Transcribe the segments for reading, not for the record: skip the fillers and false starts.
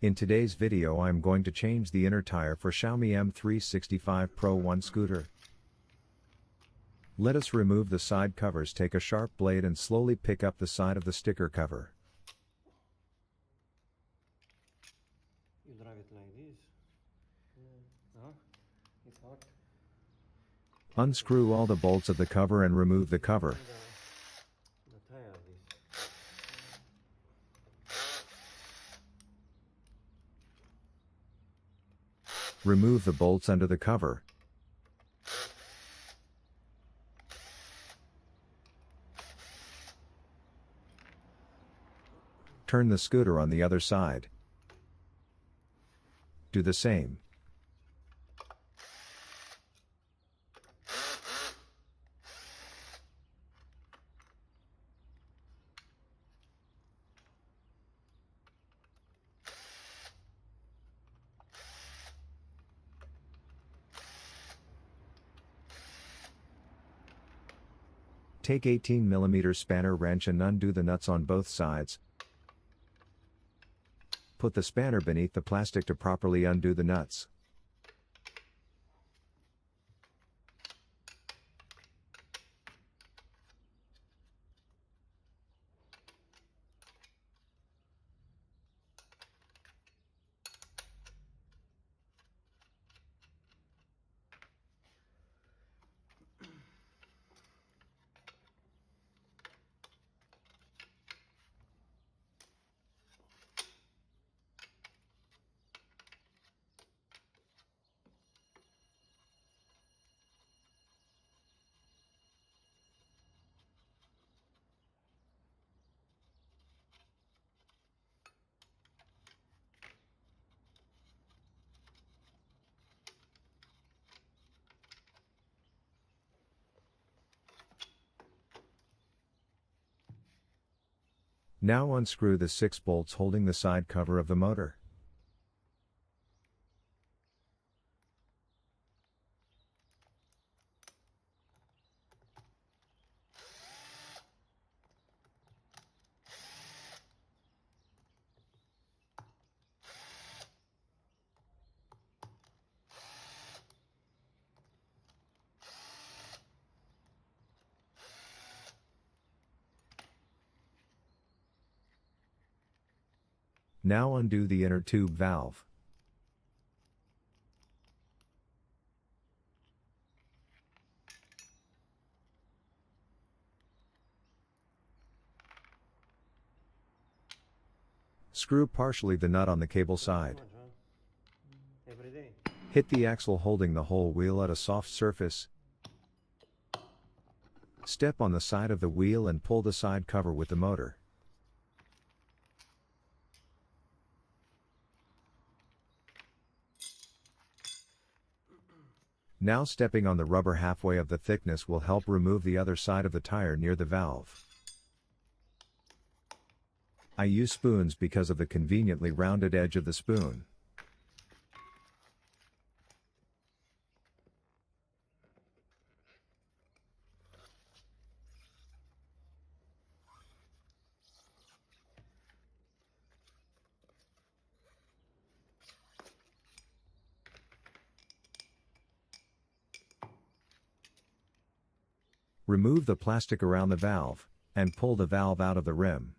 In today's video I'm going to change the inner tire for Xiaomi M365 Pro 1 scooter. Let us remove the side covers. Take a sharp blade and slowly pick up the side of the sticker cover. You drive it like this. Huh? It's hot. Unscrew all the bolts of the cover and remove the cover. The tire this. Remove the bolts under the cover. Turn the scooter on the other side. Do the same. Take 18mm spanner wrench and undo the nuts on both sides. Put the spanner beneath the plastic to properly undo the nuts. Now unscrew the 6 bolts holding the side cover of the motor. Now undo the inner tube valve. Screw partially the nut on the cable side. Every day. Hit the axle holding the whole wheel at a soft surface. Step on the side of the wheel and pull the side cover with the motor. Now stepping on the rubber halfway of the thickness will help remove the other side of the tire near the valve. I use spoons because of the conveniently rounded edge of the spoon. Remove the plastic around the valve, and pull the valve out of the rim.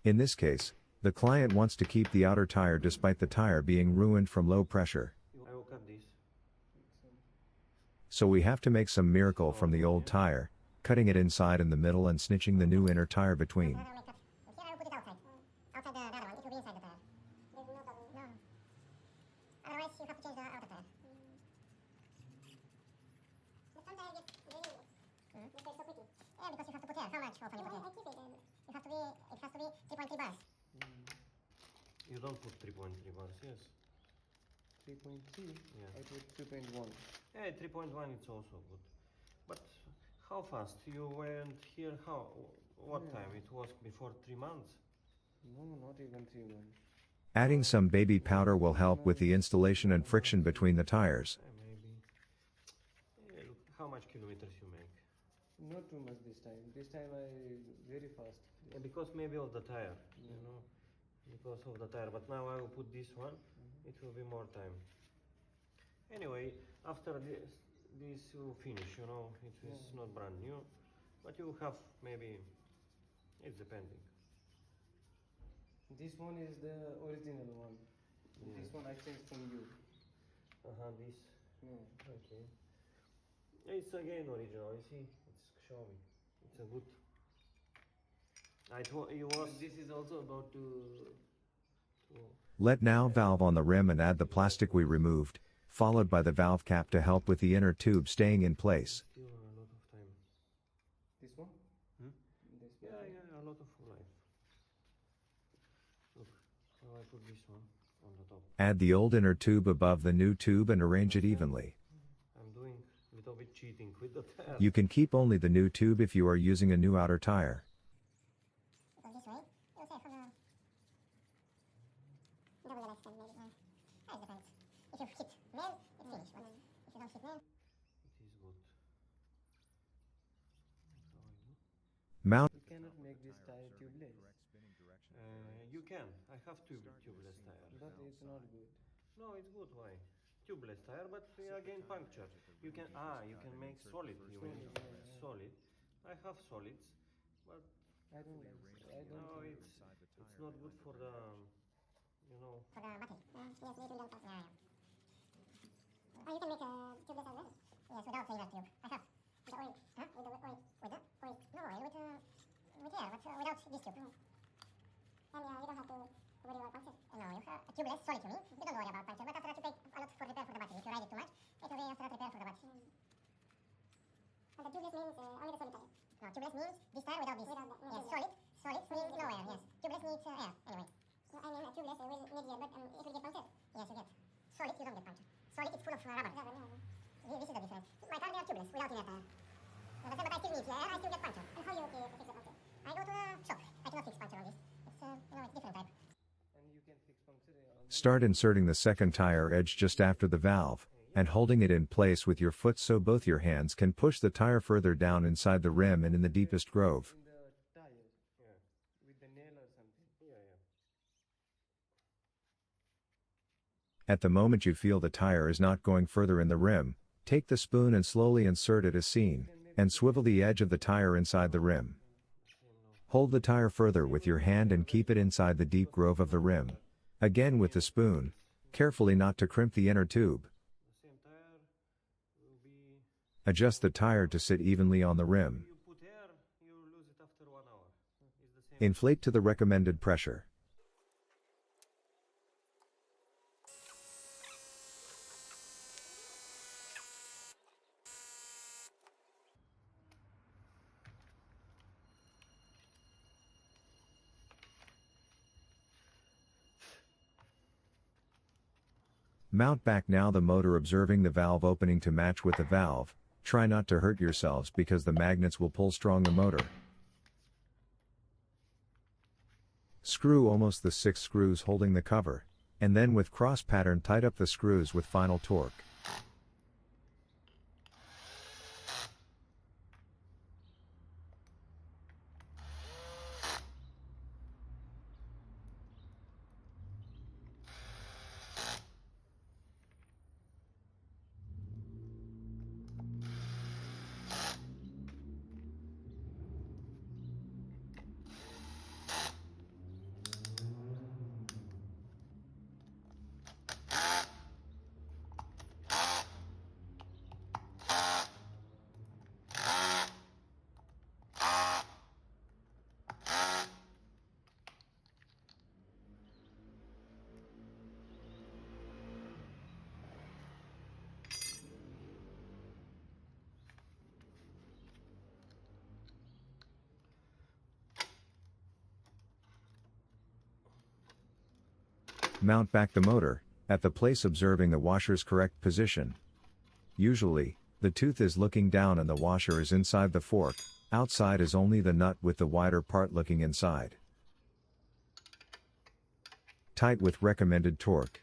In this case, the client wants to keep the outer tire despite the tire being ruined from low pressure. I will cut this. So we have to make some miracle from the old tire, cutting it inside in the middle and snitching the new inner tire between. You don't put 3.3 bars, yes? 3.3? Yeah. I put 3.1. Yeah, 3.1 it's also good. But how fast? You went here, what time? It was before 3 months? No, not even 3 months. Adding some baby powder will help with the installation and friction between the tires. Maybe. Look, how much kilometers you make? Not too much this time. This time I very fast. Because maybe of the tire, you know, because of the tire. But now I will put this one. It will be more time. Anyway, after this you finish. You know, it is not brand new, but you have maybe. It's depending. This one is the original one. Yeah. This one I changed from you. This. Yeah. Okay. It's again original. You see, it's Xiaomi. It's a good. It was. This is also about to. Let now valve on the rim and add the plastic we removed, followed by the valve cap to help with the inner tube staying in place. Still a lot of time. This one? This Yeah, one? yeah, a lot of life. Look, how I put this one on the top. Add the old inner tube above the new tube and arrange it evenly. I'm doing a little bit cheating with the tire. You can keep only the new tube if you are using a new outer tire. This way, you'll say from double the lifespan maybe. It depends. If you hit nail, it's finished. But if you don't hit nail, It is good. Mount You cannot make this tire tubeless. You can. I have tubeless tire. But it's not good. No, it's good. Why? Tubeless tire, but again puncture. You can make solid. You mean solid? I have solids, but I don't like it. I don't no, think it's not good for the you know. for the battery. Yes, maybe you don't pass. Yeah, yeah. You can make a tubeless as well. Yes, without the inner tube. I have. With the oil. Huh? With the oil. With the oil. No oil, with air, but without this tube. And you don't have to worry about puncture. No, you have a tubeless, solid you mean. You don't worry about puncture, but after that you pay a lot for repair for the battery. If you ride it too much, it will be after that repair for the battery. And the tubeless means only the solid tire. No, tubeless means this tire without this. Yes, solid. Solid means no air, yes. Tubeless needs air, anyway. No, I mean, tubeless will need air, but it will get puncture. Yes, you get. Solid, you don't get puncture. Solid, it's full of rubber. This is the difference. My tire, they are tubeless, without inner tire. But I still need air, I still get puncture. And how you fix the puncture? I go to the shop. I cannot fix puncture on this. It's different type. and you can fix puncture on Start inserting the second tire edge just after the valve, and holding it in place with your foot so both your hands can push the tire further down inside the rim and in the deepest groove. in the tire Yeah, with the nail or something. yeah. At the moment you feel the tire is not going further in the rim, take the spoon and slowly insert it as seen, and swivel the edge of the tire inside the rim. Hold the tire further with your hand and keep it inside the deep groove of the rim. Again with the spoon, carefully not to crimp the inner tube. The same tire will be. Adjust the tire to sit evenly on the rim. You put air, you lose it after 1 hour. It's the same. Inflate to the recommended pressure. Mount back now the motor observing the valve opening to match with the valve. Try not to hurt yourselves because the magnets will pull strong the motor. Screw almost the 6 screws holding the cover, and then with cross pattern tight up the screws with final torque. Mount back the motor, at the place observing the washer's correct position. Usually, the tooth is looking down and the washer is inside the fork, outside is only the nut with the wider part looking inside. Tight with recommended torque.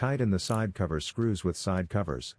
Tighten the side cover screws with side covers.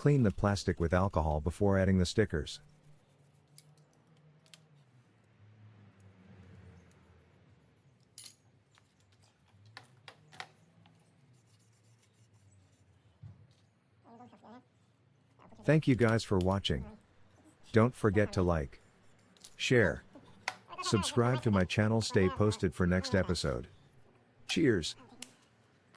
Clean the plastic with alcohol before adding the stickers. Thank you guys for watching. Don't forget to like, share, subscribe to my channel, stay posted for next episode. Cheers!